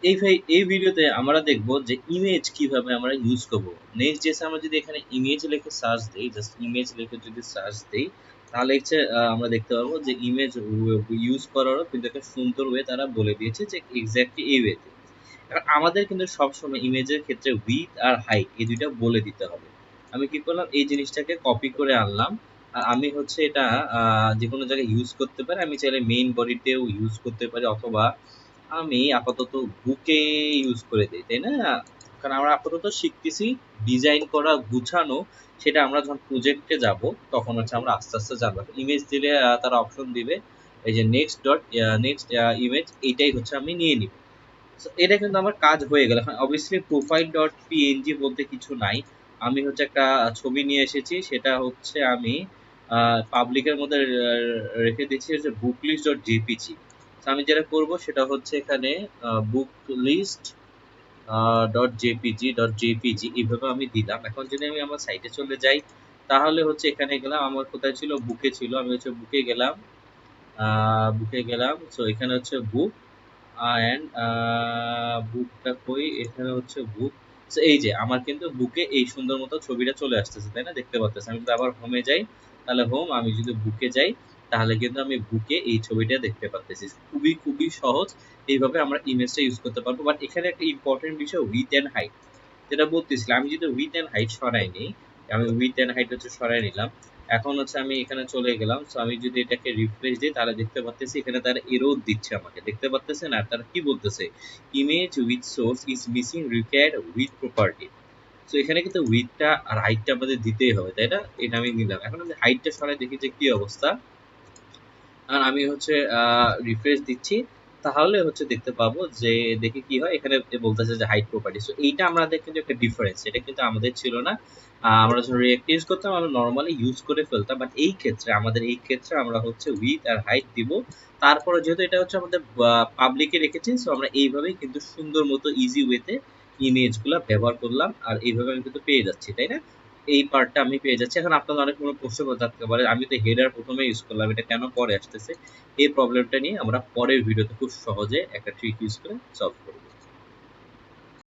এই ভিডিওতে আমরা দেখব যে ইমেজ কিভাবে আমরা ইউজ করব। নেক্সট.জেএস আমরা যদি এখানে ইমেজ লিখে সার্চ দেই, জাস্ট ইমেজ লিখে যদি সার্চ দেই, তাহলে হচ্ছে আমরা দেখতে পারবো যে ইমেজ ইউজ করারও কিন্তু একটা সুন্দর ওয়ে তারা বলে দিয়েছে, যে এক্স্যাক্টলি এই ওয়েতে। কারণ আমাদের কিন্তু সবসময় ইমেজের ক্ষেত্রে উইথ আর হাইট এই দুইটা বলে দিতে হবে। আমি কি করলাম, এই জিনিসটাকে কপি করে আনলাম। আর আমি হচ্ছে এটা যে কোনো জায়গায় ইউজ করতে পারি। আমি চাইলে মেইন বডিতেও ইউজ করতে পারি, অথবা আমি আপাতত বুকে ইউজ করে দিই, তাই না? কারণ আমরা আপাতত শিখতেছি ডিজাইন করা, গুছানো। সেটা আমরা যখন প্রজেক্টে যাব তখন হচ্ছে আমরা আস্তে আস্তে জানবো। ইমেজ দিলে তারা অপশন দিবে এই যে নেক্সট ইমেজ, এইটাই হচ্ছে আমি নিয়ে নিব। So, এটা কিন্তু আমার কাজ হয়ে গেল। এখন অবভিয়াসলি প্রোফাইল ডট পিএনজি বলতে কিছু নাই। আমি হচ্ছে একটা ছবি নিয়ে এসেছি, সেটা হচ্ছে আমি পাবলিকের মধ্যে রেখে দিচ্ছি হচ্ছে বুক লিস্ট ডট জেপিজি। আমি যেটা করব সেটা হচ্ছে এখানে বুক লিস্ট .jpg এইভাবে আমি দিলাম। এখন যদি আমি আমার সাইটে চলে যাই, তাহলে হচ্ছে এখানে গেলাম, আমার কোথায় ছিল, বুকে ছিল, আমি হচ্ছে বুকে গেলাম। সো এখানে হচ্ছে বুক অ্যান্ড বুকটা কই, এখানে হচ্ছে বুক। সো এই যে আমার কিন্তু বুকে এই সুন্দর মতো ছবিটা চলে আসতেছে, তাই না? দেখতে পাচ্ছেন। আমি যদি আবার হোমে যাই, তাহলে হোম, আমি যদি বুকে যাই, তাহলে কিন্তু আমি বুকে এই ছবিটা দেখতে পাচ্ছি। খুবই খুবই সহজ। এইভাবে আমরা ইমেজটা ইউজ করতে পারবো। বাট এখানে একটা ইম্পর্টেন্ট বিষয়, উইথ অ্যান্ড হাইট, যেটা বলতেছিলাম। আমি যদি উইথ অ্যান্ড হাইট সরাই নিই, আমি উইথ অ্যান্ড হাইট হচ্ছে সরাই নিলাম। এখন হচ্ছে আমি এখানে চলে গেলাম। সো আমি যদি এটাকে রিফ্রেশ দিই, তাহলে দেখতে পাচ্ছি এখানে তারা এরর দিচ্ছে আমাকে, দেখতে পাচ্ছেন? আর তারা কি বলতেছে, image with source is missing required with property. So এখানে কিন্তু উইথটা আর হাইটটা আমাদের দিতেই হবে, তাই না? এটা আমি নিলাম। এখন আমি হাইটটা সরাই দেখি যে কি অবস্থা। আর আমি হচ্ছে রিফ্রেশ দিচ্ছি, তাহলে হচ্ছে দেখতে পাবো যে, দেখি কি হয়। এখানে বলতেছে যে হাইড প্রপার্টি। সো এইটা আমাদের কিন্তু একটা ডিফারেন্স, এটা কিন্তু আমাদের ছিল না। আমরা যখন রিয়েক্ট ইউজ করতাম আমরা নর্মালি ইউজ করে ফেলতাম, বাট এই ক্ষেত্রে আমরা হচ্ছে উইথ আর হাইট দিব। তারপরে যেহেতু এটা হচ্ছে আমাদের পাবলিকে রেখেছি, সো আমরা এইভাবেই কিন্তু সুন্দর মতো ইজি ওয়েতে ইমেজগুলো ব্যবহার করলাম, আর এইভাবে আমি কিন্তু পেয়ে যাচ্ছি, তাই না? এই পার্টটা আমি পেয়ে যাচ্ছি। এখন আপনাদের অনেক কোনো প্রশ্ন থাকতে পারে, আমি তো হেডার প্রথমে ইউজ করলাম, এটা কেন পরে আসতেছে? এই প্রবলেমটা নিয়ে আমরা পরের ভিডিওতে খুব সহজে একটা ট্রিক ইউজ করে সলভ করব।